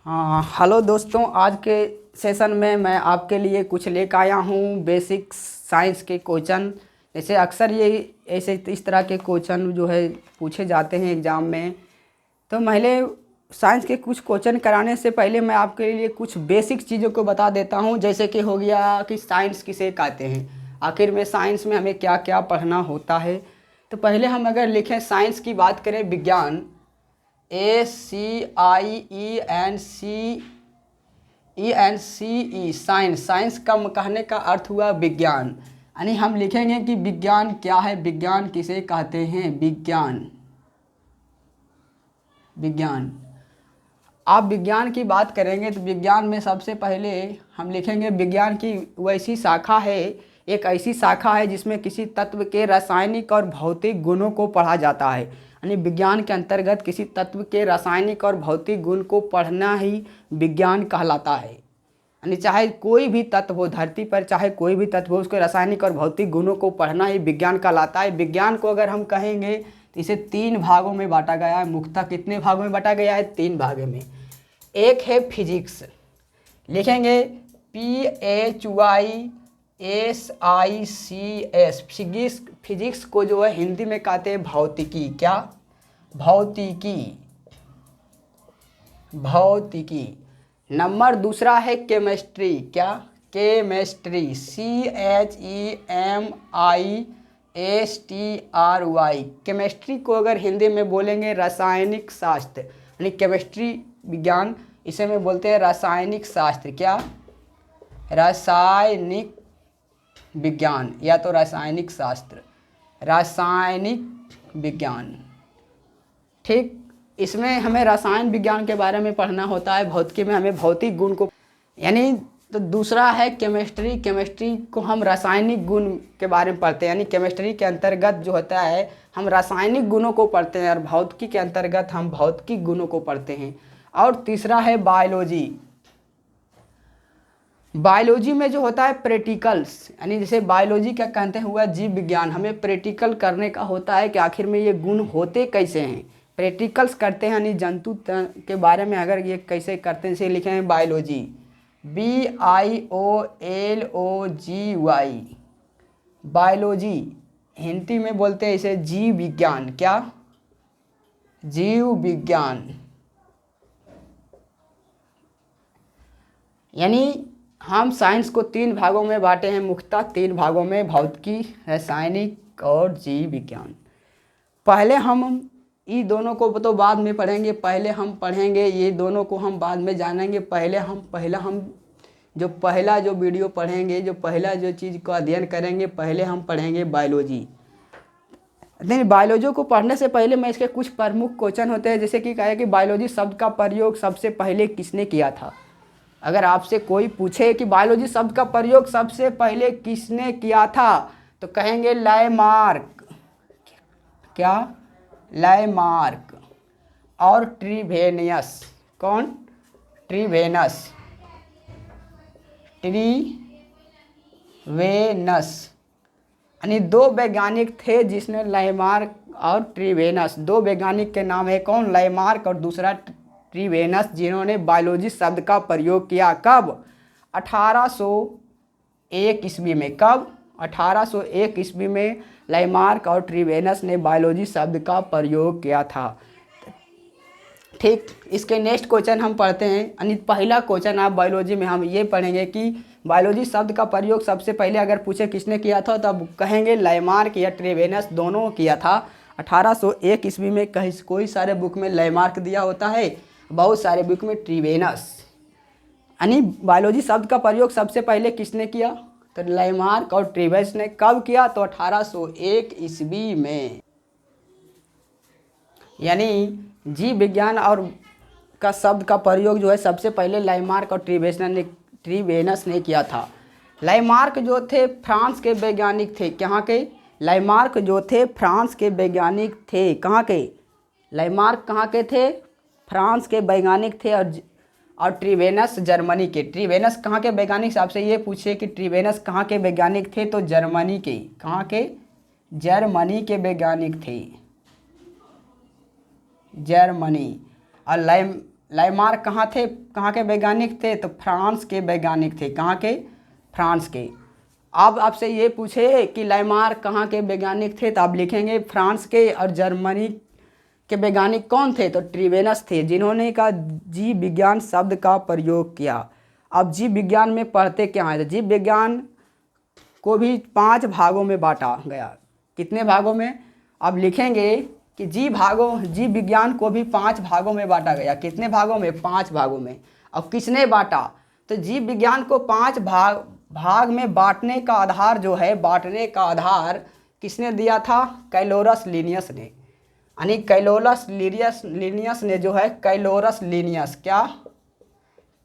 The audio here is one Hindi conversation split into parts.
हाँ, हेलो दोस्तों। आज के सेशन में मैं आपके लिए कुछ लेकर आया हूँ बेसिक साइंस के क्वेश्चन। जैसे अक्सर ये ऐसे इस तरह के क्वेश्चन जो है पूछे जाते हैं एग्ज़ाम में। तो पहले साइंस के कुछ क्वेश्चन कराने से पहले मैं आपके लिए कुछ बेसिक चीज़ों को बता देता हूँ। जैसे कि हो गया कि साइंस किसे कहते हैं, आखिर में साइंस में हमें क्या क्या पढ़ना होता है। तो पहले हम अगर लिखें साइंस की बात करें, विज्ञान, SCIENCE साइंस। साइंस का कहने का अर्थ हुआ विज्ञान। यानी हम लिखेंगे कि विज्ञान क्या है, विज्ञान किसे कहते हैं। विज्ञान आप विज्ञान की बात करेंगे तो विज्ञान में सबसे पहले हम लिखेंगे विज्ञान की वैसी शाखा है, एक ऐसी शाखा है जिसमें किसी तत्व के रासायनिक और भौतिक गुणों को पढ़ा जाता है। यानी विज्ञान के अंतर्गत किसी तत्व के रासायनिक और भौतिक गुण को पढ़ना ही विज्ञान कहलाता है। यानी चाहे कोई भी तत्व हो धरती पर, चाहे कोई भी तत्व हो, उसके रासायनिक और भौतिक गुणों को पढ़ना ही विज्ञान कहलाता है। विज्ञान को अगर हम कहेंगे तो इसे 3 भागों में बांटा गया है। मुख्यतः कितने भागों में बांटा गया है? 3 भागों में। एक है फिजिक्स, लिखेंगे PHYSICS। फिजिक्स को जो है हिंदी में कहते हैं भौतिकी। क्या? भौतिकी। नंबर दूसरा है केमिस्ट्री। क्या? Chemistry, CHEMISTRY। केमिस्ट्री को अगर हिंदी में बोलेंगे रासायनिक शास्त्र, यानी केमिस्ट्री विज्ञान, इसे में बोलते हैं रासायनिक शास्त्र। क्या? रासायनिक विज्ञान या तो रासायनिक शास्त्र, रासायनिक विज्ञान। ठीक, इसमें हमें रसायन विज्ञान के बारे में पढ़ना होता है। भौतिकी में हमें भौतिक गुण को, यानी तो दूसरा है केमिस्ट्री। केमिस्ट्री को हम रासायनिक गुण के बारे में पढ़ते हैं। यानी केमिस्ट्री के अंतर्गत जो होता है हम रासायनिक गुणों को पढ़ते हैं और भौतिकी के अंतर्गत हम भौतिक गुणों को पढ़ते हैं। और तीसरा है बायोलॉजी। बायोलॉजी में जो होता है प्रैक्टिकल्स, यानी जैसे बायोलॉजी क्या कहते हैं हुआ जीव विज्ञान। हमें प्रैक्टिकल करने का होता है कि आखिर में ये गुण होते कैसे हैं। प्रैक्टिकल्स करते हैं, यानी जंतु के बारे में अगर ये कैसे करते हैं, इसे लिखे हैं बायोलॉजी, BIOLOGY। बायोलॉजी हिंदी में बोलते हैं इसे जीव विज्ञान। क्या? जीव विज्ञान। यानी हम साइंस को 3 भागों में बांटे हैं, मुख्यतः 3 भागों में, भौतिकी, रासायनिक और जीव विज्ञान। पहले हम ये दोनों को तो बाद में पढ़ेंगे, पहले हम पढ़ेंगे ये दोनों को हम बाद में जानेंगे। पहला जो वीडियो पढ़ेंगे, जो पहला जो चीज़ को अध्ययन करेंगे, पहले हम पढ़ेंगे बायोलॉजी। लेकिन बायोलॉजी को पढ़ने से पहले मैं इसके कुछ प्रमुख क्वेश्चन होते हैं। जैसे कि कहा कि बायोलॉजी शब्द का प्रयोग सबसे पहले किसने किया था। अगर आपसे कोई पूछे कि बायोलॉजी शब्द का प्रयोग सबसे पहले किसने किया था, तो कहेंगे लामार्क। क्या? लामार्क। और ट्रीवेनियस। कौन? ट्रीवेनस। यानी 2 वैज्ञानिक थे जिसने लामार्क और ट्रीवेनस, 2 वैज्ञानिक के नाम है। कौन? लामार्क और दूसरा ट्रीवेनस, जिन्होंने बायोलॉजी शब्द का प्रयोग किया। कब? 1801 ईस्वी में। कब? 1801 ईस्वी में लामार्क और ट्रीवेनस ने बायोलॉजी शब्द का प्रयोग किया था। ठीक, इसके नेक्स्ट क्वेश्चन हम पढ़ते हैं। यानी पहला क्वेश्चन आप बायोलॉजी में हम ये पढ़ेंगे कि बायोलॉजी शब्द का प्रयोग सबसे पहले अगर पूछे किसने किया था, तब कहेंगे लामार्क या ट्रीवेनस, दोनों किया था 1801 ईस्वी में। कोई सारे बुक में लामार्क दिया होता है, बहुत सारे बुक में ट्रीवेनस। यानी बायोलॉजी शब्द का प्रयोग सबसे पहले किसने किया, तो लामार्क और ट्रीवेनस ने। कब किया? तो 1801 ईस्वी में। यानी जीव विज्ञान और का शब्द का प्रयोग जो है सबसे पहले लामार्क और ट्रीवेनस ने किया था। लामार्क जो थे फ्रांस के वैज्ञानिक थे। कहाँ के? लामार्क जो थे फ्रांस के वैज्ञानिक थे। कहाँ के? लामार्क कहाँ के थे? फ्रांस के वैज्ञानिक थे। और ट्रीवेनस जर्मनी के। ट्रीवेनस कहाँ के वैज्ञानिक? आपसे ये पूछे कि ट्रीवेनस कहाँ के वैज्ञानिक थे, तो जर्मनी के। कहाँ के? जर्मनी के वैज्ञानिक थे, जर्मनी। और लाइमार्क कहाँ थे, कहाँ के वैज्ञानिक थे? तो फ्रांस के वैज्ञानिक थे। कहाँ के? फ्रांस के। अब आपसे ये पूछे कि लाइमार्क कहाँ के वैज्ञानिक थे, तो आप लिखेंगे फ्रांस के। और जर्मनी के वैज्ञानिक कौन थे? तो ट्रिवेनस थे, जिन्होंने का जीव विज्ञान शब्द का प्रयोग किया। अब जीव विज्ञान में पढ़ते क्या है? तो जीव विज्ञान को भी 5 भागों में बांटा गया। कितने भागों में? अब लिखेंगे कि जीव विज्ञान को भी 5 भागों में बांटा गया। कितने भागों में? 5 भागों में। अब किसने बांटा? तो जीव विज्ञान को 5 भाग में बांटने का आधार जो है, बांटने का आधार किसने दिया था? कैलोरस लीनियस ने। यानी कैलोरस लीनियस ने जो है, कैलोरस लीनियस, क्या?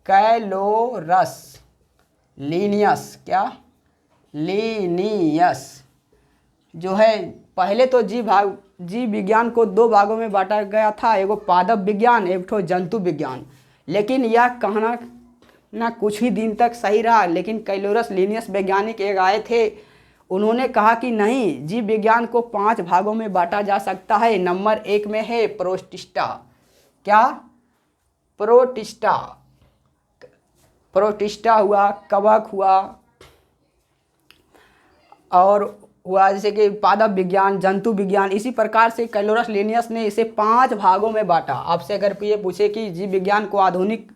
कैलोरस लीनियस, क्या? लीनियस जो है, पहले तो जीव विज्ञान को 2 भागों में बांटा गया था, एगो पादप विज्ञान, एक ठो जंतु विज्ञान। लेकिन यह कहना ना कुछ ही दिन तक सही रहा, लेकिन कैलोरस लीनियस वैज्ञानिक एक आए थे, उन्होंने कहा कि नहीं, जीव विज्ञान को 5 भागों में बांटा जा सकता है। नंबर 1 में है प्रोटिस्टा। क्या? प्रोटिस्टा। प्रोटिस्टा हुआ, कवक हुआ, और हुआ जैसे कि पादप विज्ञान, जंतु विज्ञान। इसी प्रकार से कैलोरस लीनियस ने इसे 5 भागों में बांटा। आपसे अगर ये पूछे कि जीव विज्ञान को आधुनिक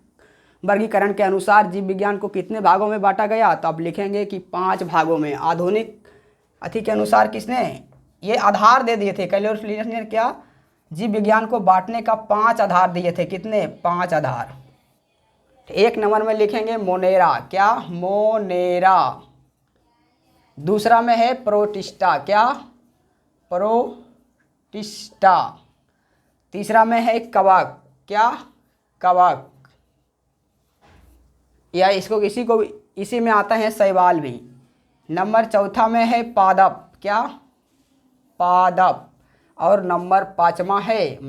वर्गीकरण के अनुसार जीव विज्ञान को कितने भागों में बांटा गया, तो आप लिखेंगे कि 5 भागों में। आधुनिक अति के अनुसार किसने ये आधार दे दिए थे? कैलोरस लीनियस ने क्या? जीव विज्ञान को बांटने का 5 आधार दिए थे। कितने? 5 आधार। 1 नंबर में लिखेंगे मोनेरा। क्या? मोनेरा। दूसरा में है प्रोटिस्टा। क्या? प्रोटिस्टा। तीसरा में है कवक। क्या? कवक, या इसी में आता है शैवाल भी। नंबर 4 में है पादप। क्या? पादप। और नंबर 5वां है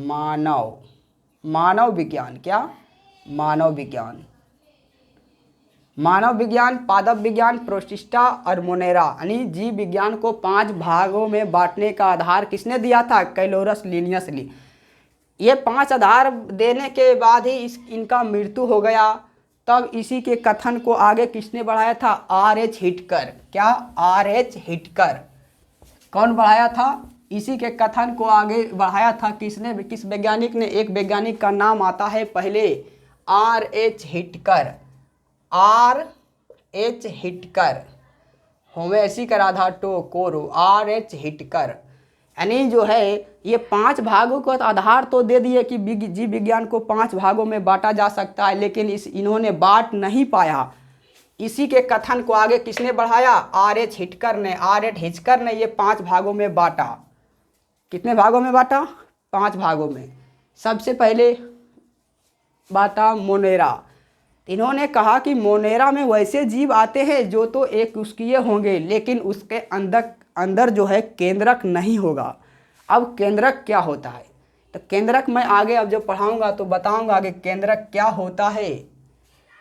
मानव विज्ञान। क्या? मानव विज्ञान। मानव विज्ञान, पादप विज्ञान, प्रोटिस्टा और मोनेरा, यानी जीव विज्ञान को 5 भागों में बांटने का आधार किसने दिया था? कैलोरस लीनियस ने। ये 5 आधार देने के बाद ही इनका मृत्यु हो गया। तब इसी के कथन को आगे किसने बढ़ाया था? R.H. हिटकर। क्या? R.H. हिटकर। कौन बढ़ाया था? इसी के कथन को आगे बढ़ाया था किसने? किस वैज्ञानिक ने? एक वैज्ञानिक का नाम आता है पहले, R.H. हिटकर। R.H. हिटकर। होमेसी का राधा टो कोरो, R.H. हिटकर। यानी जो है ये 5 भागों का आधार तो दे दिए कि जीव विज्ञान को 5 भागों में बांटा जा सकता है, लेकिन इन्होंने बांट नहीं पाया। इसी के कथन को आगे किसने बढ़ाया? R.H. हिटकर ने। R.H. हिटकर ने ये 5 भागों में बांटा। कितने भागों में बांटा? 5 भागों में। सबसे पहले बांटा मोनेरा। इन्होंने कहा कि मोनेरा में वैसे जीव आते हैं जो तो एककोषीय होंगे, लेकिन उसके अंदर जो है केंद्रक नहीं होगा। अब केंद्रक क्या होता है? तो केंद्रक मैं आगे अब जब पढ़ाऊंगा तो बताऊंगा कि केंद्रक क्या होता है,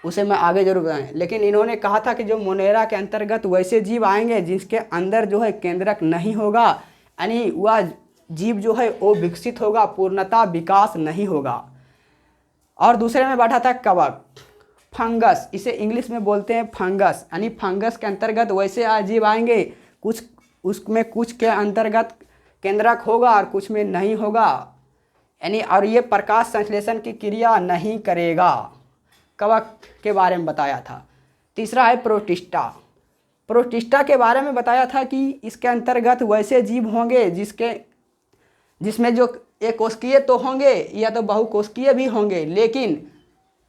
उसे मैं आगे जरूर बताएं। लेकिन इन्होंने कहा था कि जो मोनेरा के अंतर्गत वैसे जीव आएंगे जिसके अंदर जो है केंद्रक नहीं होगा, यानी वह जीव जो है वो विकसित होगा, पूर्णतः विकास नहीं होगा। और दूसरे में बैठा था कवक, फंगस। इसे इंग्लिश में बोलते हैं फंगस, यानी फंगस के अंतर्गत वैसे जीव आएंगे, उसमें कुछ के अंतर्गत केंद्रक होगा और कुछ में नहीं होगा, यानी और ये प्रकाश संश्लेषण की क्रिया नहीं करेगा। कवक के बारे में बताया था। तीसरा है प्रोटिस्टा। प्रोटिस्टा के बारे में बताया था कि इसके अंतर्गत वैसे जीव होंगे जिसमें जो एक कोशिकीय तो होंगे या तो बहुकोशिकीय भी होंगे, लेकिन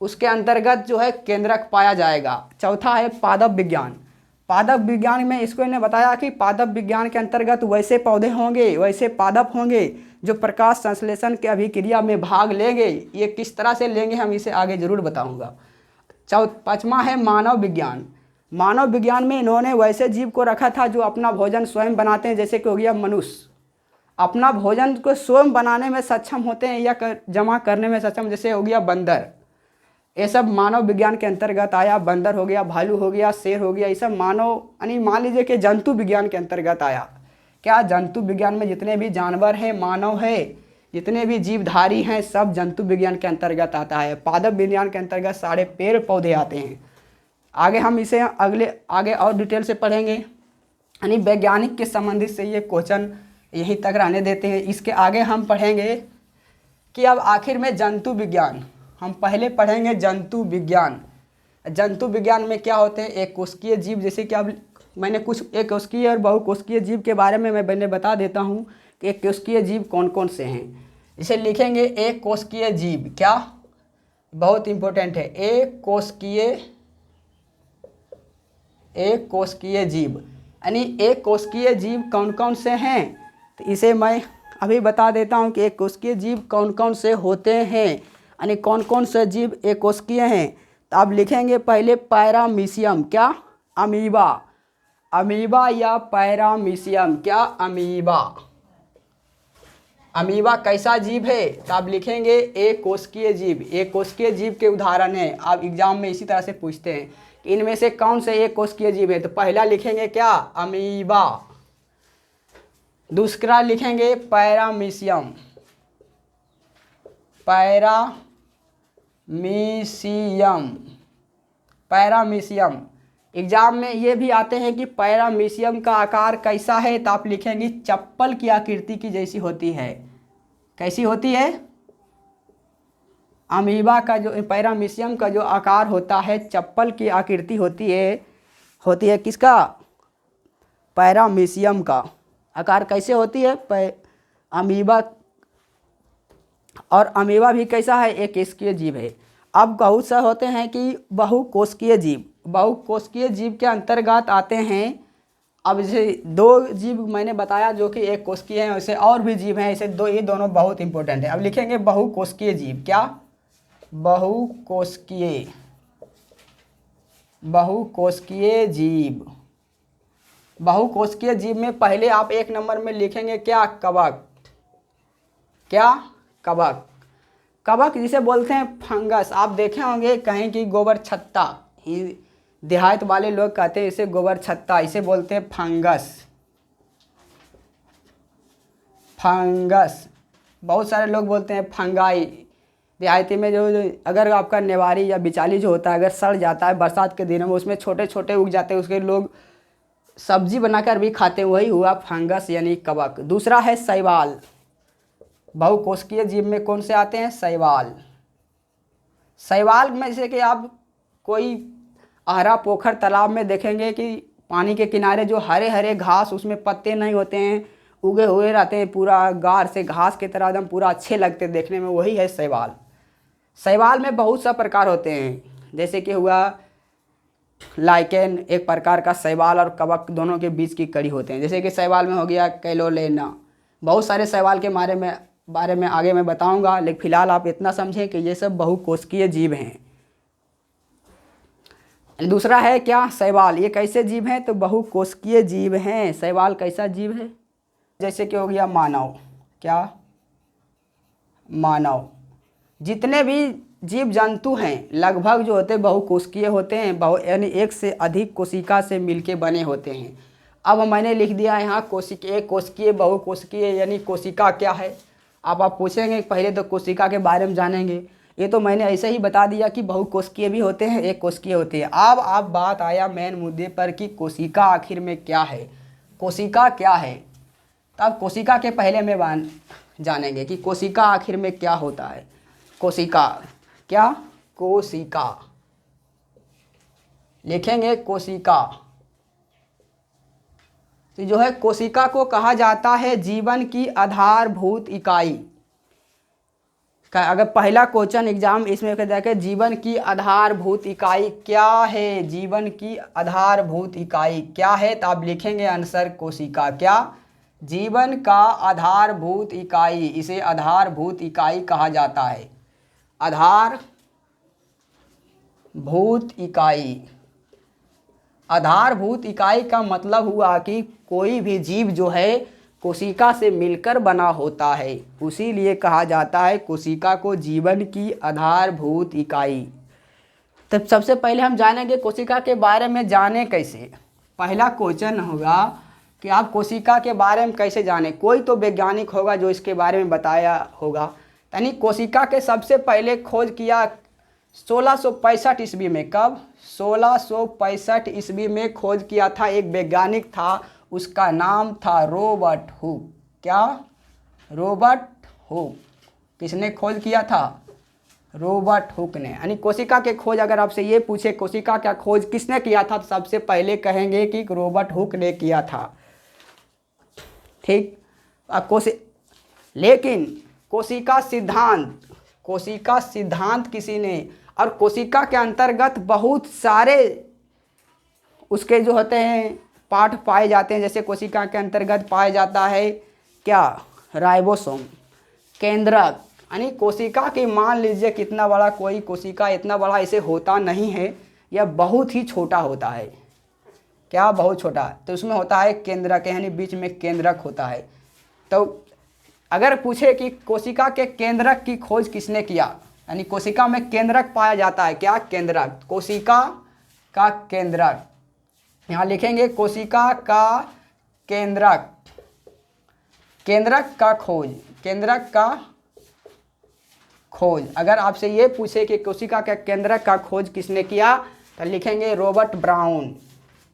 उसके अंतर्गत जो है केंद्रक पाया जाएगा। चौथा है पादप विज्ञान। पादप विज्ञान में इसको इन्हें बताया कि पादप विज्ञान के अंतर्गत वैसे पौधे होंगे, वैसे पादप होंगे जो प्रकाश संश्लेषण के अभिक्रिया में भाग लेंगे। ये किस तरह से लेंगे हम इसे आगे जरूर बताऊंगा। 5वां है मानव विज्ञान। मानव विज्ञान में इन्होंने वैसे जीव को रखा था जो अपना भोजन स्वयं बनाते हैं, जैसे कि हो गया मनुष्य, अपना भोजन को स्वयं बनाने में सक्षम होते हैं या जमा करने में सक्षम, जैसे हो गया बंदर। ये सब मानव विज्ञान के अंतर्गत आया। बंदर हो गया, भालू हो गया, शेर हो गया, ये सब मानव यानी मान लीजिए कि जंतु विज्ञान के अंतर्गत आया। क्या? जंतु विज्ञान में जितने भी जानवर हैं, मानव है, जितने भी जीवधारी हैं सब जंतु विज्ञान के अंतर्गत आता है। पादप विज्ञान के अंतर्गत सारे पेड़ पौधे आते हैं। आगे हम इसे आगे और डिटेल से पढ़ेंगे, यानी वैज्ञानिक के संबंधित से ये क्वेश्चन यहीं तक रहने देते हैं। इसके आगे हम पढ़ेंगे कि अब आखिर में जंतु विज्ञान, हम पहले पढ़ेंगे जंतु विज्ञान। जंतु विज्ञान में क्या होते हैं, एक कोशिकीय जीव, जैसे कि अब मैंने कुछ एक कोशिकीय और बहुकोशिकीय जीव के बारे में मैंने बता देता हूँ कि एक कोशिकीय जीव कौन कौन से हैं। इसे लिखेंगे एक कोशिकीय जीव, क्या बहुत इम्पोर्टेंट है, एक कोशिकीय जीव, यानी एक कोशिकीय जीव कौन कौन से हैं, तो इसे मैं अभी बता देता हूँ कि एक कोशिकीय जीव कौन कौन से होते हैं, यानी कौन कौन से जीव एक कोशिकीय हैं। तो आप लिखेंगे पहले पैरामीशियम, क्या अमीबा या पैरामीशियम, क्या अमीबा कैसा जीव है, तो आप लिखेंगे एक कोशिकीय जीव। एक कोशिकीय जीव के उदाहरण है, आप एग्जाम में इसी तरह से पूछते हैं कि इनमें से कौन से एक कोशिकीय जीव है, तो पहला लिखेंगे क्या, अमीबा। दूसरा लिखेंगे पैरामीशियम, पैरामीशियम। एग्जाम में ये भी आते हैं कि पैरामीशियम का आकार कैसा है, तो आप लिखेंगे चप्पल की आकृति की जैसी होती है। कैसी होती है, अमीबा का जो पैरामीशियम का जो आकार होता है चप्पल की आकृति होती है किसका, पैरामीशियम का आकार कैसे होती है, अमीबा। और अमीबा भी कैसा है, एक कोशिकीय जीव है। अब बहुत से होते हैं कि बहुकोशिकीय जीव, बहुकोशिकीय जीव के अंतर्गत आते हैं। अब जैसे दो जीव मैंने बताया जो कि एक कोशिकीय हैं, वैसे और भी जीव हैं, ऐसे ये दोनों बहुत इंपॉर्टेंट है। अब लिखेंगे बहुकोशिकीय जीव, क्या बहुकोशिकीय जीव। बहुकोशिकीय जीव में पहले आप एक नंबर में लिखेंगे क्या, कवक, क्या कवक जिसे बोलते हैं फंगस। आप देखे होंगे कहीं की गोबर छत्ता, देहात वाले लोग कहते हैं इसे गोबर छत्ता, इसे बोलते हैं फंगस। बहुत सारे लोग बोलते हैं फंगाई। देहाती में जो अगर आपका नेवारी या बिचाली जो होता है अगर सड़ जाता है बरसात के दिनों में, उसमें छोटे छोटे उग जाते हैं, उसके लोग सब्जी बनाकर भी खाते हैं, वही हुआ फंगस यानी कवक। दूसरा है शैवाल। बहुकोशिकीय जीव में कौन से आते हैं, शैवाल में जैसे कि आप कोई आहरा पोखर तालाब में देखेंगे कि पानी के किनारे जो हरे हरे घास, उसमें पत्ते नहीं होते हैं, उगे हुए रहते हैं, पूरा गार से घास की तरह एकदम पूरा अच्छे लगते हैं देखने में, वही है शैवाल। शैवाल में बहुत सा प्रकार होते हैं, जैसे कि हुआ लाइकेन एक प्रकार का, शैवाल और कवक दोनों के बीच की कड़ी होते हैं। जैसे कि शैवाल में हो गया कैलोलेना। बहुत सारे शैवाल के बारे में आगे मैं बताऊंगा, लेकिन फिलहाल आप इतना समझें कि ये सब बहुकोशिकीय जीव हैं। दूसरा है क्या, शैवाल। ये कैसे जीव हैं, तो बहुकोशिकीय जीव हैं। शैवाल कैसा जीव है, जैसे कि हो गया मानव, क्या मानव। जितने भी जीव जंतु हैं लगभग जो होते हैं बहुकोशिकीय होते हैं, यानी एक से अधिक कोशिका से मिलके बने होते हैं। अब मैंने लिख दिया यहाँ कोशिकीय बहुकोशिकीय, यानी कोशिका क्या है। अब आप पूछेंगे पहले तो कोशिका के बारे में जानेंगे, ये तो मैंने ऐसे ही बता दिया कि बहुकोशिकीय भी होते हैं, एक कोशिकीय होती है। अब बात आया मेन मुद्दे पर कि कोशिका आखिर में क्या है, कोशिका क्या है। तो अब कोशिका के पहले में जानेंगे कि कोशिका आखिर में क्या होता है। कोशिका क्या, कोशिका लिखेंगे कोशिका। तो जो है कोशिका को कहा जाता है जीवन की आधारभूत इकाई। अगर पहला क्वेश्चन एग्जाम इसमें जाके जीवन की आधारभूत इकाई क्या है, जीवन की आधारभूत इकाई क्या है, तो आप लिखेंगे आंसर कोशिका। क्या, जीवन का आधारभूत इकाई, इसे आधारभूत इकाई कहा जाता है। आधारभूत इकाई, आधारभूत इकाई का मतलब हुआ कि कोई भी जीव जो है कोशिका से मिलकर बना होता है, उसीलिए कहा जाता है कोशिका को जीवन की आधारभूत इकाई। तो सबसे पहले हम जानेंगे कोशिका के बारे में, जाने कैसे। पहला क्वेश्चन होगा कि आप कोशिका के बारे में कैसे जाने, कोई तो वैज्ञानिक होगा जो इसके बारे में बताया होगा। यानी कोशिका के सबसे पहले खोज किया 1665 ईस्वी में। कब? 1665 ईस्वी में खोज किया था, एक वैज्ञानिक था, उसका नाम था रॉबर्ट हुक। क्या? Robert Hooke. किसने खोज किया था? रॉबर्ट हुक ने। यानी कोशिका के खोज, अगर आपसे ये पूछे कोशिका का खोज किसने किया था, तो सबसे पहले कहेंगे कि रॉबर्ट हुक ने किया था। ठीक। अब लेकिन कोशिका सिद्धांत किसी ने, और कोशिका के अंतर्गत बहुत सारे उसके जो होते हैं पार्ट पाए जाते हैं। जैसे कोशिका के अंतर्गत पाया जाता है क्या? राइबोसोम, केंद्रक। यानी कोशिका की, मान लीजिए कितना बड़ा, कोई कोशिका इतना बड़ा इसे होता नहीं है, यह बहुत ही छोटा होता है। क्या? बहुत छोटा। तो उसमें होता है केंद्रक, यानी बीच में केंद्रक होता है। तो अगर पूछे कि कोशिका के केंद्रक की खोज किसने किया, यानी कोशिका में केंद्रक पाया जाता है। क्या? केंद्रक। कोशिका का केंद्रक, यहाँ लिखेंगे कोशिका का केंद्रक, केंद्रक का खोज, केंद्रक का खोज। अगर आपसे ये पूछे कि कोशिका के केंद्रक का खोज किसने किया, तो लिखेंगे रॉबर्ट ब्राउन।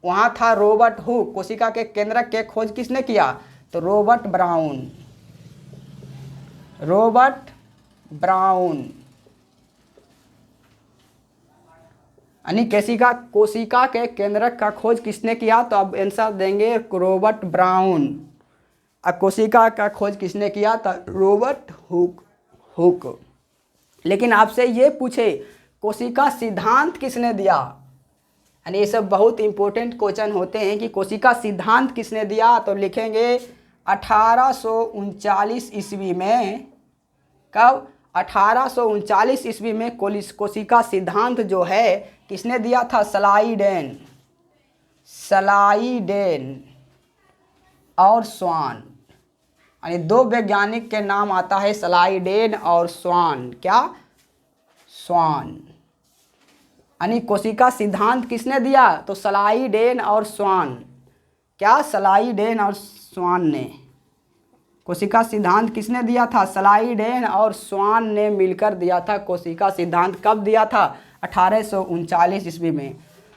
वहाँ था रॉबर्ट हुक, कोशिका के केंद्रक के खोज किसने किया? तो रॉबर्ट ब्राउन, रॉबर्ट ब्राउन। यानी कोशिका के केंद्रक का खोज किसने किया? तो अब आंसर देंगे रॉबर्ट ब्राउन। अब कोशिका का खोज किसने किया? तो रॉबर्ट हुक। लेकिन आपसे ये पूछे कोशिका सिद्धांत किसने दिया, यानी ये सब बहुत इंपॉर्टेंट क्वेश्चन होते हैं कि कोशिका सिद्धांत किसने दिया, तो लिखेंगे 1839 ईस्वी में। कब? 1839 ईस्वी में कोशिका सिद्धांत जो है किसने दिया था? स्लाइडेन और स्वान। यानी दो वैज्ञानिक के नाम आता है, स्लाइडेन और स्वान। क्या? स्वान। यानी कोशिका सिद्धांत किसने दिया? तो स्लाइडेन और स्वान। क्या? स्लाइडेन और स्वान ने। कोशिका सिद्धांत किसने दिया था? स्लाइडेन और स्वान ने मिलकर दिया था कोशिका सिद्धांत। कब दिया था? 1839 ईस्वी में।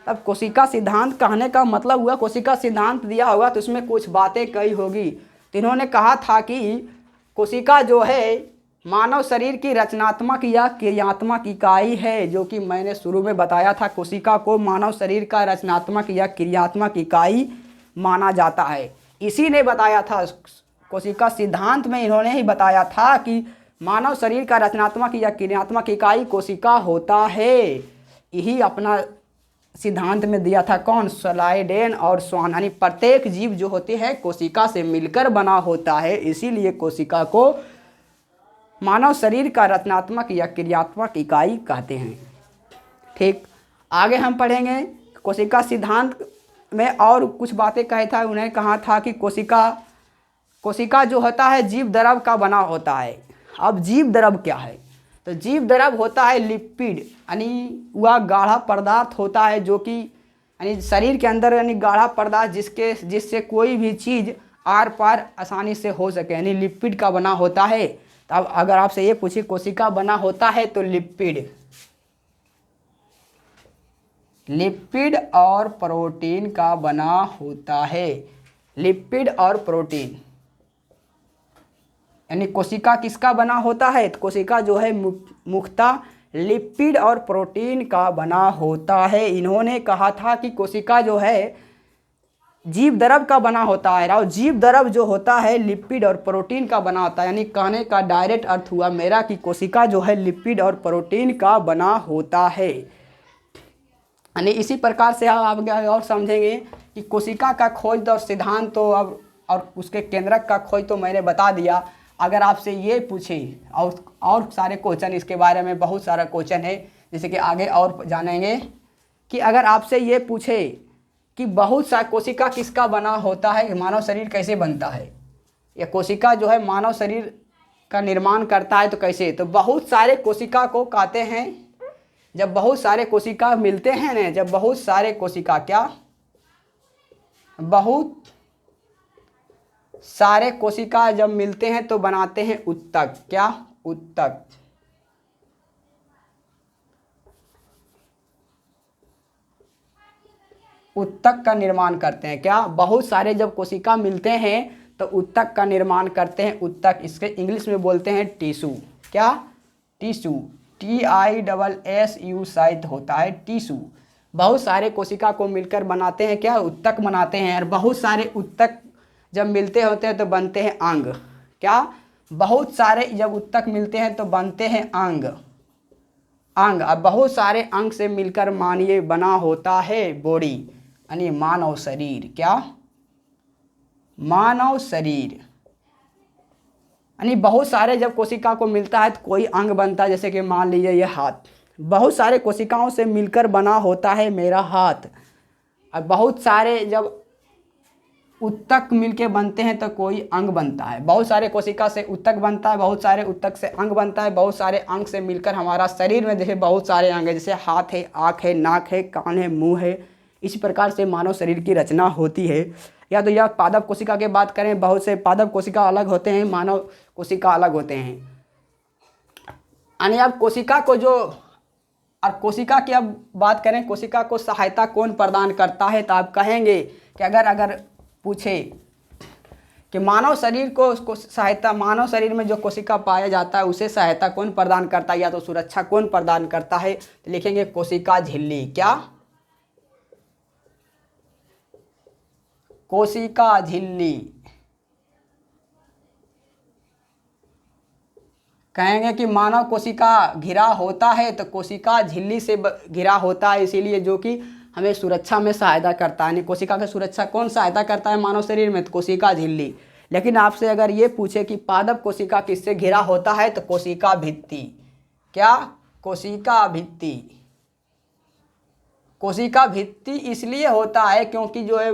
तब कोशिका सिद्धांत कहने का मतलब हुआ कोशिका सिद्धांत दिया होगा तो उसमें कुछ बातें कही होगी। तो इन्होंने कहा था कि कोशिका जो है मानव शरीर की रचनात्मक या क्रियात्मक इकाई है, जो कि मैंने शुरू में बताया था। कोशिका को मानव शरीर का रचनात्मक या क्रियात्मक इकाई माना जाता है। इसी ने बताया था, कोशिका सिद्धांत में इन्होंने ही बताया था कि मानव शरीर का रचनात्मक या क्रियात्मक इकाई कोशिका होता है। यही अपना सिद्धांत में दिया था। कौन? स्लाइडेन और स्वान। यानी प्रत्येक जीव जो होते हैं कोशिका से मिलकर बना होता है, इसीलिए कोशिका को मानव शरीर का रचनात्मक या क्रियात्मक इकाई कहते हैं। ठीक। आगे हम पढ़ेंगे कोशिका सिद्धांत में और कुछ बातें कहे था। उन्हें कहा था कि कोशिका जो होता है जीव द्रव का बना होता है। अब जीव द्रव क्या है? तो जीव द्रव होता है लिपिड, यानी वह गाढ़ा पदार्थ होता है जो कि यानी शरीर के अंदर, यानी गाढ़ा पदार्थ जिससे कोई भी चीज़ आर पार आसानी से हो सके, यानी लिपिड का बना होता है। तो अब अगर आपसे ये पूछे कोशिका बना होता है तो लिपिड और प्रोटीन का बना होता है। लिपिड और प्रोटीन, यानी कोशिका किसका बना होता है? तो कोशिका जो है मुख्यतः लिपिड और प्रोटीन का बना होता है। इन्होंने कहा था कि कोशिका जो है जीव द्रव का बना होता है, और जीव द्रव जो होता है लिपिड और प्रोटीन का बना होता है। यानी कहने का डायरेक्ट अर्थ हुआ मेरा कि कोशिका जो है लिपिड और प्रोटीन का बना होता है। यानी इसी प्रकार से आप आगे और समझेंगे कि कोशिका का खोज और सिद्धांत तो अब, और उसके केंद्रक का खोज तो मैंने बता दिया। अगर आपसे ये पूछे और सारे क्वेश्चन इसके बारे में, बहुत सारा क्वेश्चन है, जैसे कि आगे और जानेंगे कि अगर आपसे ये पूछे कि बहुत सा कोशिका किसका बना होता है, मानव शरीर कैसे बनता है, या कोशिका जो है मानव शरीर का निर्माण करता है तो कैसे, तो बहुत सारे कोशिका को कहते हैं। जब बहुत सारे कोशिका मिलते हैं ना, जब बहुत सारे कोशिका क्या बहुत सारे कोशिका जब मिलते हैं तो बनाते हैं उत्तक। क्या? उत्तक। उत्तक का निर्माण करते हैं। क्या? बहुत सारे जब कोशिका मिलते हैं तो उत्तक का निर्माण करते हैं। उत्तक, इसके इंग्लिश में बोलते हैं टिश्यू। क्या? टिश्यू। TISSU शायद होता है टिश्यू। बहुत सारे कोशिका को मिलकर बनाते हैं क्या? उत्तक बनाते हैं। और बहुत सारे उत्तक जब मिलते होते हैं तो बनते हैं अंग। क्या? बहुत सारे जब उत्तक मिलते हैं तो बनते हैं अंग। अंग। अब बहुत सारे अंग से मिलकर मानिए बना होता है बॉडी, यानी मानव शरीर। क्या? मानव शरीर। यानी बहुत सारे जब कोशिका को मिलता है तो कोई अंग बनता है। जैसे कि मान लीजिए ये हाथ, बहुत सारे कोशिकाओं से मिलकर बना होता है मेरा हाथ। और बहुत सारे जब उत्तक मिलके बनते हैं तो कोई अंग बनता है। बहुत सारे कोशिका से उत्तक बनता है, बहुत सारे उत्तक से अंग बनता है, बहुत सारे अंग से मिलकर हमारा शरीर में जैसे बहुत सारे अंग है, जैसे हाथ है, आँख है, नाक है, कान है, मुंह है। इसी प्रकार से मानव शरीर की रचना होती है। या तो यह पादप कोशिका की बात करें, बहुत से पादप कोशिका अलग होते हैं, मानव कोशिका अलग होते हैं। यानी अब कोशिका को जो, और कोशिका की अब बात करें, कोशिका को सहायता कौन प्रदान करता है, तो आप कहेंगे कि अगर पूछे कि मानव शरीर को सहायता, मानव शरीर में जो कोशिका पाया जाता है उसे सहायता कौन प्रदान करता है या तो सुरक्षा कौन प्रदान करता है, तो लिखेंगे कोशिका झिल्ली। क्या? कोशिका झिल्ली। कहेंगे कि मानव कोशिका घिरा होता है तो कोशिका झिल्ली से घिरा होता है, इसीलिए जो कि हमें सुरक्षा में सहायता करता है। कोशिका की सुरक्षा कौन सहायता करता है मानव शरीर में, तो कोशिका झिल्ली। लेकिन आपसे अगर ये पूछे कि पादप कोशिका किससे घिरा होता है, तो कोशिका भित्ति। क्या? कोशिका भित्ति। कोशिका भित्ति इसलिए होता है क्योंकि जो है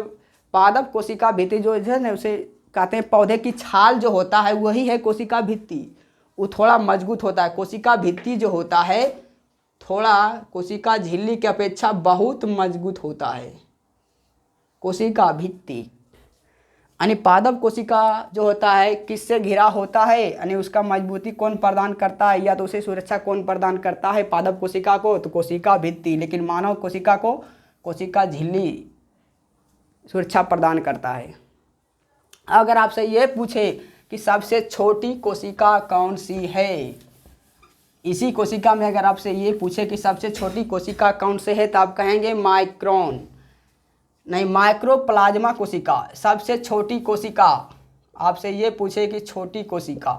पादप कोशिका भित्ति जो है ना, उसे कहते हैं पौधे की छाल जो होता है वही है कोशिका भित्ति। वो थोड़ा मजबूत होता है। कोशिका भित्ति जो होता है थोड़ा कोशिका झिल्ली की अपेक्षा बहुत मजबूत होता है। कोशिका भित्ति। यानी पादप कोशिका जो होता है किससे घिरा होता है, यानी उसका मजबूती कौन प्रदान करता है या तो उसे सुरक्षा कौन प्रदान करता है पादप कोशिका को, तो कोशिका भित्ति। लेकिन मानव कोशिका को कोशिका झिल्ली सुरक्षा प्रदान करता है। अगर आपसे ये पूछे कि सबसे छोटी कोशिका कौन सी है, इसी कोशिका में अगर आपसे ये पूछे कि सबसे छोटी कोशिका कौन से है, तो आप कहेंगे माइक्रोन, नहीं माइक्रोप्लाज्मा कोशिका। सबसे छोटी कोशिका, आपसे ये पूछे कि छोटी कोशिका,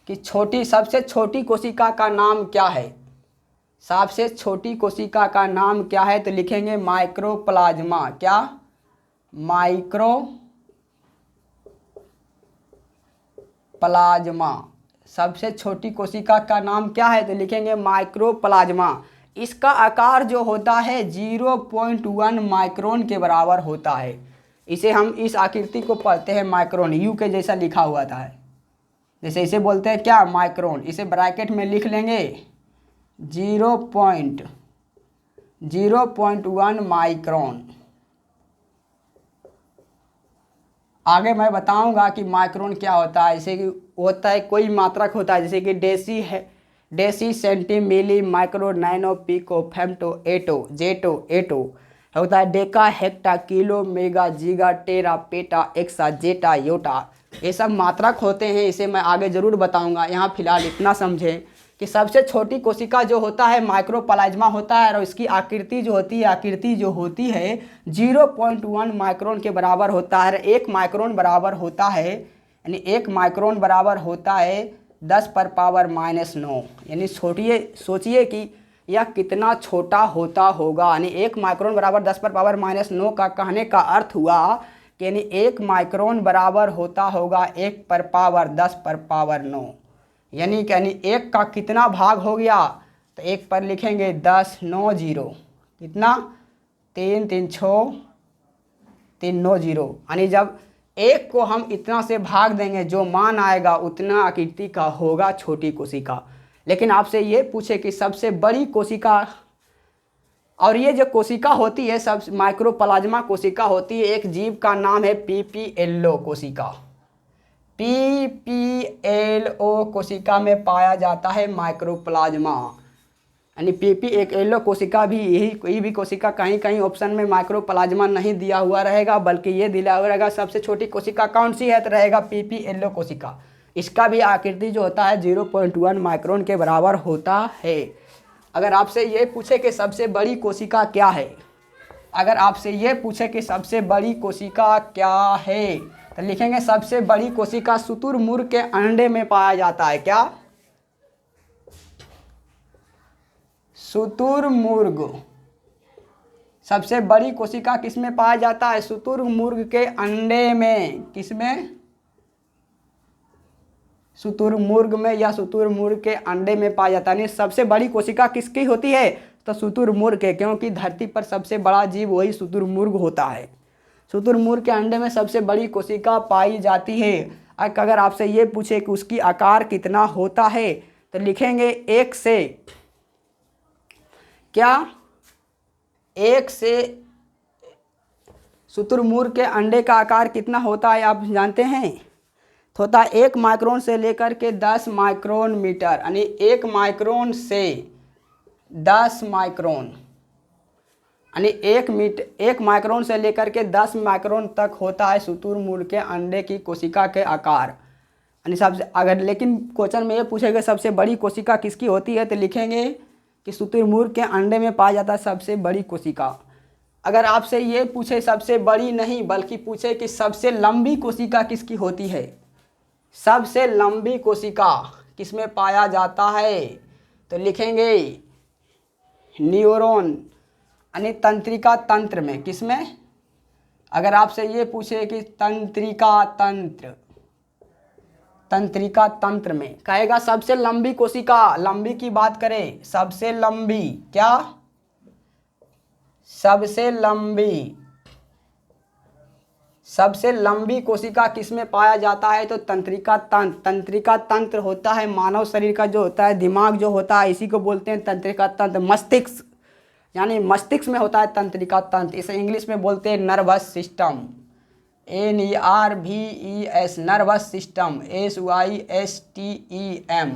कि छोटी, सबसे छोटी कोशिका का नाम क्या है, सबसे छोटी कोशिका का नाम क्या है, तो लिखेंगे माइक्रोप्लाज्मा। क्या? माइक्रोप्लाज्मा। सबसे छोटी कोशिका का नाम क्या है, तो लिखेंगे माइक्रोप्लाज्मा। इसका आकार जो होता है 0.1 माइक्रोन के बराबर होता है। इसे हम इस आकृति को पढ़ते हैं माइक्रोन, यू के जैसा लिखा हुआ था, जैसे इसे बोलते हैं क्या, माइक्रोन। इसे ब्रैकेट में लिख लेंगे 0.1 माइक्रोन। आगे मैं बताऊंगा कि माइक्रोन क्या होता है। जैसे कि होता है कोई मात्रक होता है, जैसे कि deci centi milli micro nano pico femto atto zepto atto होता है, deca hecto kilo mega giga tera peta exa zetta yotta, ये सब मात्रक होते हैं। इसे मैं आगे ज़रूर बताऊंगा। यहाँ फिलहाल इतना समझें कि सबसे छोटी कोशिका जो होता है माइक्रोप्लाज्मा होता है, और इसकी आकृति जो होती है 0.1 माइक्रोन के बराबर होता है। 1 माइक्रोन बराबर होता है, यानी 1 माइक्रोन बराबर होता है 10⁻⁹। यानी सोचिए कि यह कितना छोटा होता होगा। यानी 1 माइक्रोन बराबर 10⁻⁹ का कहने का अर्थ हुआ कि यानी 1 माइक्रोन बराबर होता होगा 1⁻10⁹। यानी कि 1 का कितना भाग हो गया, तो 1 पर लिखेंगे 10 9 0, कितना 3 3 6 3 9 0। यानी जब 1 को हम इतना से भाग देंगे जो मान आएगा उतना आकृति का होगा छोटी कोशिका। लेकिन आपसे ये पूछे कि सबसे बड़ी कोशिका और ये जो कोशिका होती है सब माइक्रोप्लाज्मा कोशिका होती है, एक जीव का नाम है पीपीएलओ कोशिका। पीपीएलओ कोशिका में पाया जाता है माइक्रोप्लाज्मा, यानी पीपी एक एलो कोशिका भी, यही कोई भी कोशिका कहीं कहीं ऑप्शन में माइक्रोप्लाज्मा नहीं दिया हुआ रहेगा, बल्कि ये दिया हुआ रहेगा सबसे छोटी कोशिका कौन सी है, तो रहेगा पीपी एलो कोशिका। इसका भी आकृति जो होता है 0.1 माइक्रोन के बराबर होता है। अगर आपसे ये पूछे कि सबसे बड़ी कोशिका क्या है, अगर आपसे ये पूछे कि सबसे बड़ी कोशिका क्या है, तो लिखेंगे सबसे बड़ी कोशिका शुतुरमुर्ग के अंडे में पाया जाता है। क्या? शुतुरमुर्ग। सबसे बड़ी कोशिका किसमें पाया जाता है? शुतुरमुर्ग के अंडे में। किसमें? शुतुरमुर्ग में या शुतुरमुर्ग के अंडे में पाया जाता है। सबसे बड़ी कोशिका किसकी होती है? तो शुतुरमुर्ग के, क्योंकि धरती पर सबसे बड़ा जीव वही शुतुरमुर्ग होता है। शुतुरमुर्ग के अंडे में सबसे बड़ी कोशिका पाई जाती है। अगर आपसे ये पूछे कि उसकी आकार कितना होता है, तो लिखेंगे 1 से क्या? 1 से शुतुरमुर्ग के अंडे का आकार कितना होता है आप जानते हैं? तो होता है 1 माइक्रोन से लेकर के 10 माइक्रोन मीटर, यानी 1 माइक्रोन से 10 माइक्रोन, यानी 1 माइक्रोन से लेकर के 10 माइक्रोन तक होता है शुतुरमुर्ग के अंडे की कोशिका के आकार। यानी सबसे, अगर लेकिन क्वेश्चन में ये पूछेगा सबसे बड़ी कोशिका किसकी होती है, तो लिखेंगे कि शुतुरमुर्ग के अंडे में पाया जाता है सबसे बड़ी कोशिका। अगर आपसे ये पूछे सबसे बड़ी नहीं, बल्कि पूछे कि सबसे लंबी कोशिका किसकी होती है, सबसे लंबी कोशिका किसमें पाया जाता है, तो लिखेंगे न्यूरॉन, यानी तंत्रिका तंत्र में। किसमें? अगर आपसे ये पूछे कि तंत्रिका तंत्र में, कहेगा सबसे लंबी कोशिका। लंबी की बात करें, सबसे लंबी, क्या? सबसे लंबी कोशिका किसमें पाया जाता है, तो तंत्रिका तंत्र। तंत्रिका तंत्र होता है मानव शरीर का जो होता है दिमाग जो होता है, इसी को बोलते हैं तंत्रिका तंत्र। मस्तिष्क, यानी मस्तिष्क में होता है तंत्रिका तंत्र। इसे इंग्लिश में बोलते हैं nervous system, NERVES, nervous system, SYSTEM,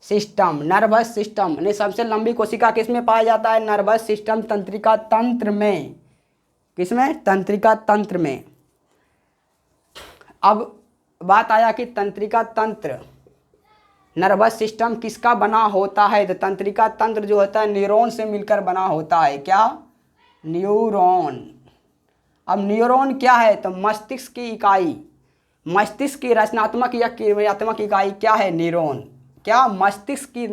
system, nervous system. यानी सबसे लंबी कोशिका किसमें पाया जाता है? नर्वस सिस्टम, तंत्रिका तंत्र में। किसमें? तंत्रिका तंत्र में। अब बात आया कि तंत्रिका तंत्र, नर्वस सिस्टम किसका बना होता है, तो तंत्रिका तंत्र जो होता है न्यूरॉन से मिलकर बना होता है। क्या? न्यूरॉन। अब न्यूरॉन क्या है, तो मस्तिष्क की इकाई, मस्तिष्क की रचनात्मक या क्रियात्मक इकाई क्या है? न्यूरॉन। क्या? मस्तिष्क की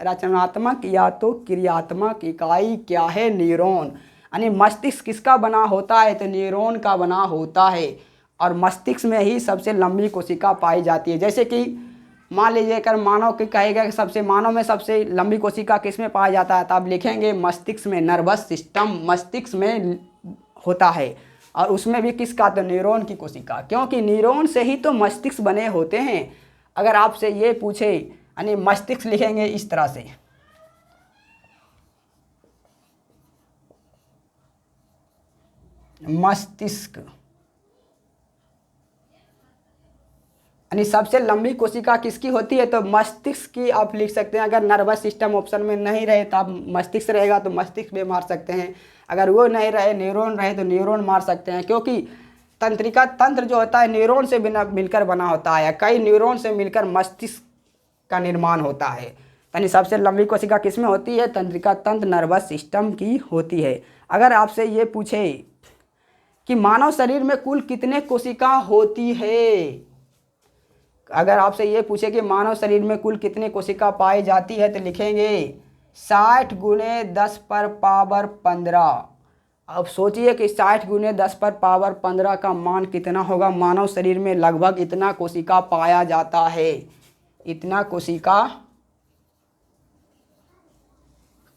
रचनात्मक या तो क्रियात्मक इकाई क्या है? न्यूरॉन। यानी मस्तिष्क किसका बना होता है, तो न्यूरॉन का बना होता है। और मस्तिष्क में ही सबसे लंबी कोशिका पाई जाती है। जैसे कि मान लीजिए अगर मानव की कहेगा कि मानव में सबसे लंबी कोशिका किस में पाया जाता है, तो आप लिखेंगे मस्तिष्क में। नर्वस सिस्टम मस्तिष्क में होता है, और उसमें भी किसका? तो न्यूरॉन की कोशिका, क्योंकि न्यूरॉन से ही तो मस्तिष्क बने होते हैं। अगर आपसे ये पूछे, यानी मस्तिष्क लिखेंगे इस तरह से, मस्तिष्क, यानी सबसे लंबी कोशिका किसकी होती है, तो मस्तिष्क की आप लिख सकते हैं। अगर नर्वस सिस्टम ऑप्शन में नहीं रहे तो आप मस्तिष्क रहेगा तो मस्तिष्क भी मार सकते हैं। अगर वो नहीं रहे, न्यूरॉन रहे, तो न्यूरॉन मार सकते हैं, क्योंकि तंत्रिका तंत्र जो होता है न्यूरॉन से मिलकर बना होता है। कई न्यूरॉन से मिलकर मस्तिष्क का निर्माण होता है। यानी सबसे लंबी कोशिका किसमें होती है? तंत्रिका तंत्र, नर्वस सिस्टम की होती है। अगर आपसे ये पूछे कि मानव शरीर में कुल कितने कोशिका होती है, अगर आपसे ये पूछे कि मानव शरीर में कुल कितने कोशिका पाई जाती है, तो लिखेंगे 60 गुणे 10 पर पावर 15। अब सोचिए कि 60 गुणे 10 पर पावर 15 का मान कितना होगा। मानव शरीर में लगभग इतना कोशिका पाया जाता है, इतना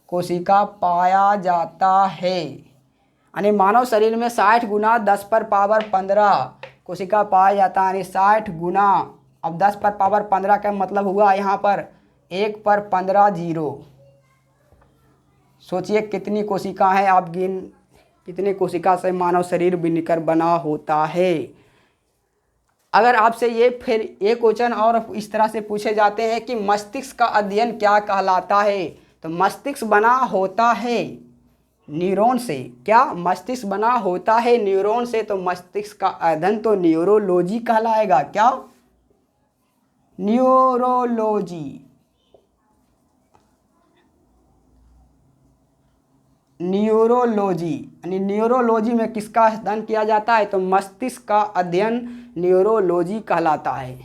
कोशिका पाया जाता है। यानी मानव शरीर में 60 गुना 10 पर पावर 15 कोशिका पाया जाता है। यानी 60 गुना, अब 10 पर पावर 15 का मतलब हुआ यहाँ पर 1 पर 15 जीरो, सोचिए कितनी कोशिका है, आप कितनी कोशिका से मानव शरीर बनकर बना होता है। अगर आपसे ये फिर एक क्वेश्चन और इस तरह से पूछे जाते हैं कि मस्तिष्क का अध्ययन क्या कहलाता है, तो मस्तिष्क बना होता है न्यूरॉन से। क्या मस्तिष्क बना होता है न्यूरॉन से, तो मस्तिष्क का अध्ययन तो न्यूरोलॉजी कहलाएगा। क्या? न्यूरोलॉजी। न्यूरोलॉजी यानी न्यूरोलॉजी में किसका अध्ययन किया जाता है, तो मस्तिष्क का अध्ययन न्यूरोलॉजी कहलाता है।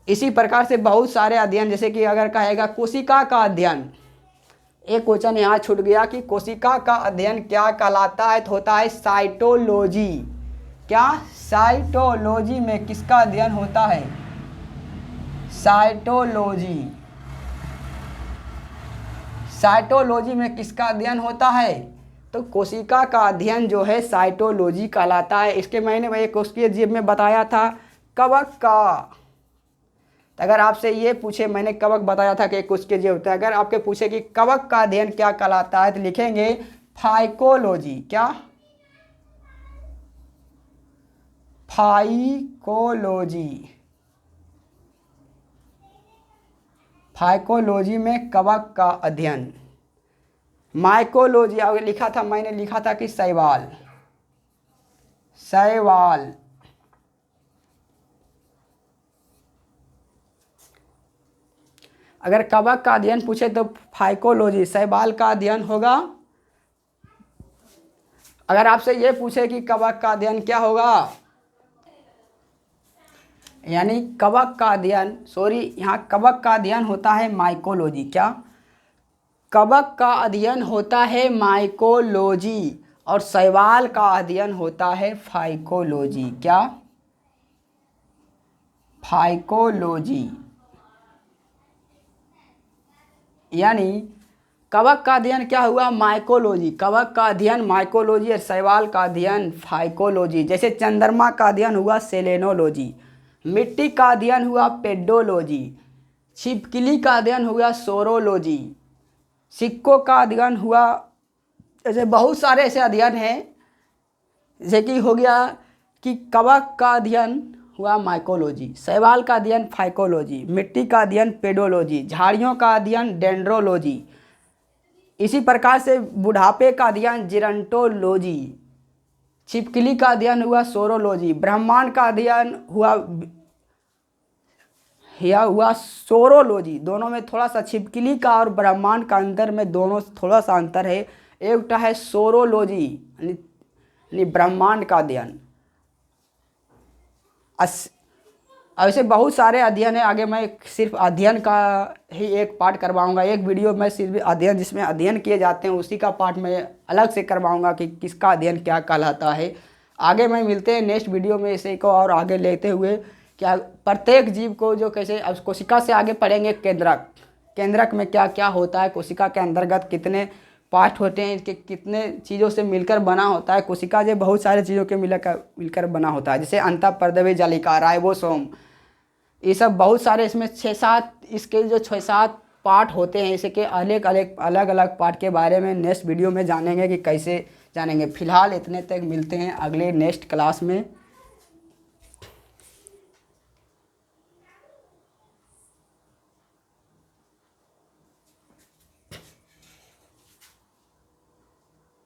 इसी प्रकार से बहुत सारे अध्ययन, जैसे कि अगर कहेगा कोशिका का अध्ययन, एक क्वेश्चन यहाँ छूट गया कि कोशिका का अध्ययन क्या कहलाता है, तो होता है साइटोलॉजी। क्या? साइटोलॉजी में किसका अध्ययन होता है? साइटोलॉजी। साइटोलॉजी में किसका अध्ययन होता है, तो कोशिका का अध्ययन जो है साइटोलॉजी कहलाता है। इसके मैंने एक उसके जीव में बताया था कवक का। तो अगर आपसे ये पूछे, मैंने कवक बताया था कि एक उसके जीव होता है, अगर आपके पूछे कि कवक का अध्ययन क्या कहलाता है, तो लिखेंगे फाइकोलॉजी। क्या? फाइकोलॉजी। फाइकोलॉजी में कवक का अध्ययन। माइकोलॉजी आगे लिखा था, मैंने लिखा था कि शैवाल। शैवाल। अगर कवक का अध्ययन पूछे तो फाइकोलॉजी, शैवाल का अध्ययन होगा। अगर आपसे ये पूछे कि कवक का अध्ययन क्या होगा, यानी कवक का अध्ययन, यहाँ कवक का अध्ययन होता है माइकोलॉजी। क्या? कवक का अध्ययन होता है माइकोलॉजी और शैवाल का अध्ययन होता है फाइकोलॉजी। क्या? फाइकोलॉजी। यानी कवक का अध्ययन क्या हुआ? माइकोलॉजी। कवक का अध्ययन माइकोलॉजी और शैवाल का अध्ययन फाइकोलॉजी। जैसे चंद्रमा का अध्ययन हुआ सेलेनोलॉजी, मिट्टी का अध्ययन हुआ पेडोलॉजी, छिपकली का अध्ययन हुआ सोरोलॉजी, सिक्कों का अध्ययन हुआ, ऐसे बहुत सारे ऐसे अध्ययन हैं। जैसे कि हो गया कि कवक का अध्ययन हुआ माइकोलॉजी, शैवाल का अध्ययन फाइकोलॉजी, मिट्टी का अध्ययन पेडोलॉजी, झाड़ियों का अध्ययन डेंड्रोलॉजी। इसी प्रकार से बुढ़ापे का अध्ययन जिरंटोलॉजी, छिपकली का अध्ययन हुआ सोरोलॉजी, ब्रह्मांड का अध्ययन हुआ सोरोलॉजी। दोनों में थोड़ा सा, छिपकली का और ब्रह्मांड का अंतर में दोनों थोड़ा सा अंतर है। एक है सोरोलॉजी यानी ब्रह्मांड का अध्ययन। ऐसे बहुत सारे अध्ययन है। आगे मैं सिर्फ अध्ययन का ही एक पार्ट करवाऊंगा, एक वीडियो में सिर्फ अध्ययन जिसमें अध्ययन किए जाते हैं उसी का पार्ट मैं अलग से करवाऊंगा कि किसका अध्ययन क्या कहलाता है। आगे मैं मिलते हैं नेक्स्ट वीडियो में इसे को और आगे लेते हुए, क्या प्रत्येक जीव को जो कैसे, अब कोशिका से आगे पढ़ेंगे केंद्रक। केंद्रक में क्या क्या होता है, कोशिका के अंतर्गत कितने पार्ट होते हैं, इसके कितने चीज़ों से मिलकर बना होता है। कोशिका जो बहुत सारे चीज़ों के मिलकर बना होता है, जैसे अंतःपर्दवी जालिका, राइबोसोम, ये सब बहुत सारे, इसमें 6-7 इसके जो 6-7 पार्ट होते हैं। इसके अलग अलग पार्ट के बारे में नेक्स्ट वीडियो में जानेंगे कि कैसे जानेंगे। फिलहाल इतने तक, मिलते हैं अगले नेक्स्ट क्लास में।